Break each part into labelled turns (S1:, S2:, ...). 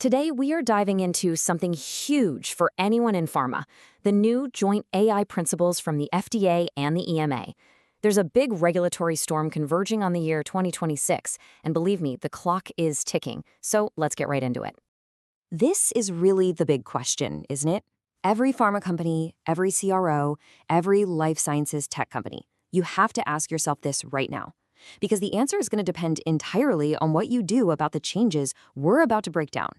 S1: Today, we are diving into something huge for anyone in pharma, the new joint AI principles from the FDA and the EMA. There's a big regulatory storm converging on the year 2026, and believe me, the clock is ticking, so let's get right into it. This is really the big question, isn't it? Every pharma company, every CRO, every life sciences tech company, you have to ask yourself this right now. Because the answer is going to depend entirely on what you do about the changes we're about to break down.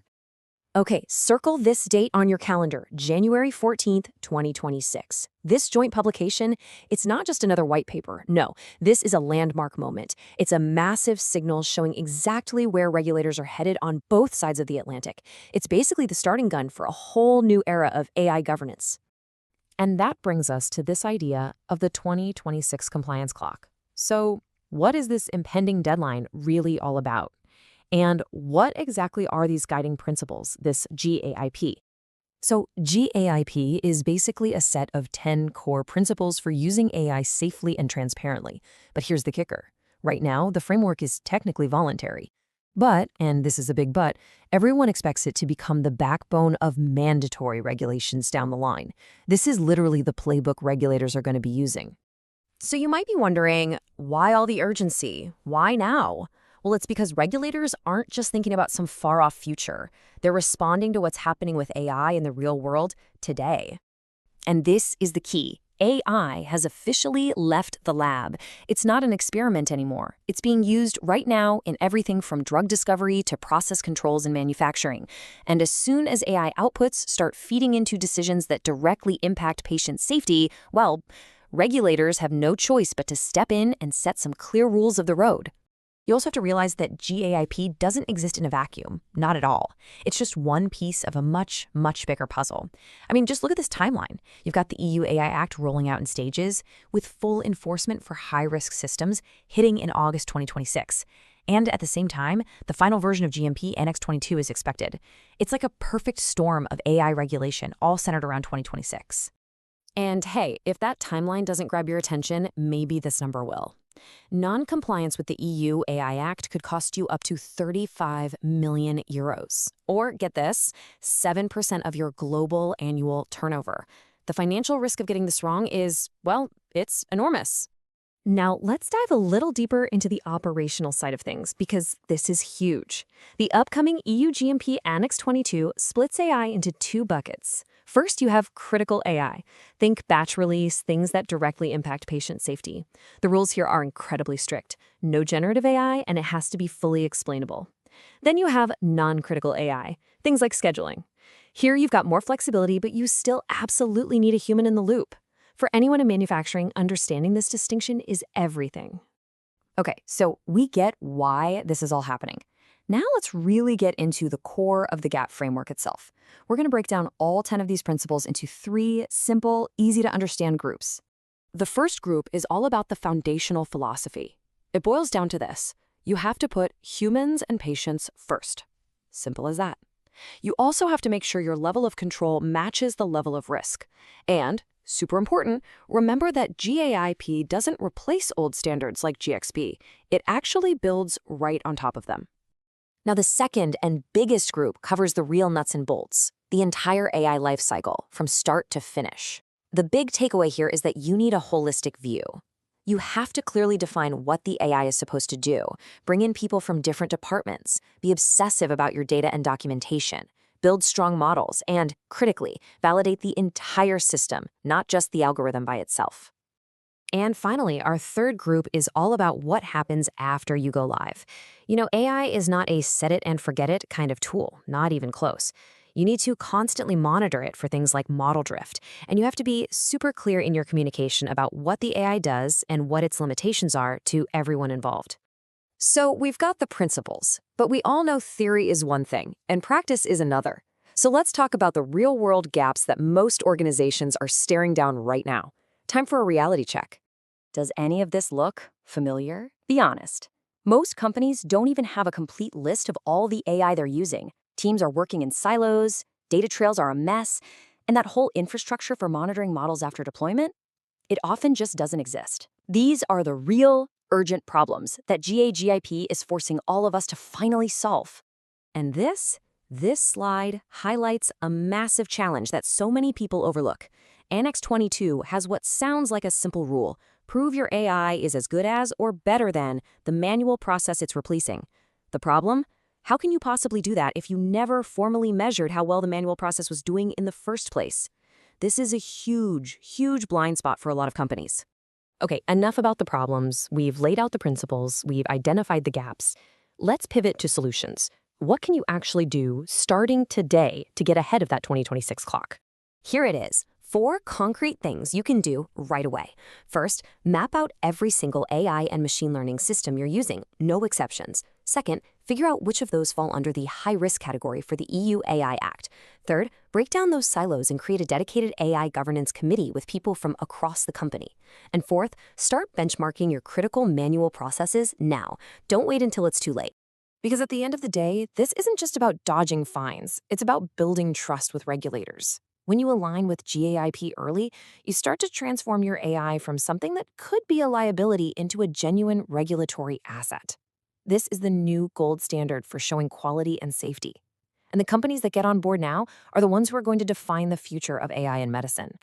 S1: Okay, circle this date on your calendar, January 14th, 2026. This joint publication, it's not just another white paper. No, this is a landmark moment. It's a massive signal showing exactly where regulators are headed on both sides of the Atlantic. It's basically the starting gun for a whole new era of AI governance. And that brings us to this idea of the 2026 compliance clock. So, what is this impending deadline really all about? And what exactly are these guiding principles, this GAIP? So GAIP is basically a set of 10 core principles for using AI safely and transparently. But here's the kicker. Right now, the framework is technically voluntary. But, and this is a big but, everyone expects it to become the backbone of mandatory regulations down the line. This is literally the playbook regulators are going to be using. So you might be wondering, why all the urgency? Why now? Well, it's because regulators aren't just thinking about some far-off future. They're responding to what's happening with AI in the real world today. And this is the key. AI has officially left the lab. It's not an experiment anymore. It's being used right now in everything from drug discovery to process controls and manufacturing. And as soon as AI outputs start feeding into decisions that directly impact patient safety, well, regulators have no choice but to step in and set some clear rules of the road. You also have to realize that GAIP doesn't exist in a vacuum, not at all. It's just one piece of a much, much bigger puzzle. I mean, just look at this timeline. You've got the EU AI Act rolling out in stages, with full enforcement for high-risk systems hitting in August 2026. And at the same time, the final version of GMP Annex 22 is expected. It's like a perfect storm of AI regulation, all centered around 2026. And hey, if that timeline doesn't grab your attention, maybe this number will. Non-compliance with the EU AI Act could cost you up to 35 million euros. Or, get this, 7% of your global annual turnover. The financial risk of getting this wrong is, well, it's enormous. Now, let's dive a little deeper into the operational side of things, because this is huge. The upcoming EU GMP Annex 22 splits AI into two buckets. First, you have critical AI. Think batch release, things that directly impact patient safety. The rules here are incredibly strict. No generative AI, and it has to be fully explainable. Then you have non-critical AI, things like scheduling. Here you've got more flexibility, but you still absolutely need a human in the loop. For anyone in manufacturing, understanding this distinction is everything. Okay, so we get why this is all happening. Now let's really get into the core of the GAP framework itself. We're going to break down all 10 of these principles into 3 simple, easy-to-understand groups. The first group is all about the foundational philosophy. It boils down to this. You have to put humans and patients first. Simple as that. You also have to make sure your level of control matches the level of risk. And, super important, remember that GAIP doesn't replace old standards like GXP. It actually builds right on top of them. Now, the second and biggest group covers the real nuts and bolts, the entire AI lifecycle, from start to finish. The big takeaway here is that you need a holistic view. You have to clearly define what the AI is supposed to do, bring in people from different departments, be obsessive about your data and documentation, build strong models, and, critically, validate the entire system, not just the algorithm by itself. And finally, our third group is all about what happens after you go live. You know, AI is not a set it and forget it kind of tool, not even close. You need to constantly monitor it for things like model drift, and you have to be super clear in your communication about what the AI does and what its limitations are to everyone involved. So we've got the principles, but we all know theory is one thing, and practice is another. So let's talk about the real-world gaps that most organizations are staring down right now. Time for a reality check. Does any of this look familiar? Be honest. Most companies don't even have a complete list of all the AI they're using. Teams are working in silos, data trails are a mess, and that whole infrastructure for monitoring models after deployment, it often just doesn't exist. These are the real, urgent problems that GAIP is forcing all of us to finally solve. And this This slide highlights a massive challenge that so many people overlook. Annex 22 has what sounds like a simple rule. Prove your AI is as good as or better than the manual process it's replacing. The problem? How can you possibly do that if you never formally measured how well the manual process was doing in the first place? This is a huge, huge blind spot for a lot of companies. Okay, enough about the problems. We've laid out the principles. We've identified the gaps. Let's pivot to solutions. What can you actually do starting today to get ahead of that 2026 clock? Here it is. 4 concrete things you can do right away. First, map out every single AI and machine learning system you're using, no exceptions. Second, figure out which of those fall under the high-risk category for the EU AI Act. Third, break down those silos and create a dedicated AI governance committee with people from across the company. And fourth, start benchmarking your critical manual processes now. Don't wait until it's too late. Because at the end of the day, this isn't just about dodging fines. It's about building trust with regulators. When you align with GAIP early, you start to transform your AI from something that could be a liability into a genuine regulatory asset. This is the new gold standard for showing quality and safety. And the companies that get on board now are the ones who are going to define the future of AI in medicine.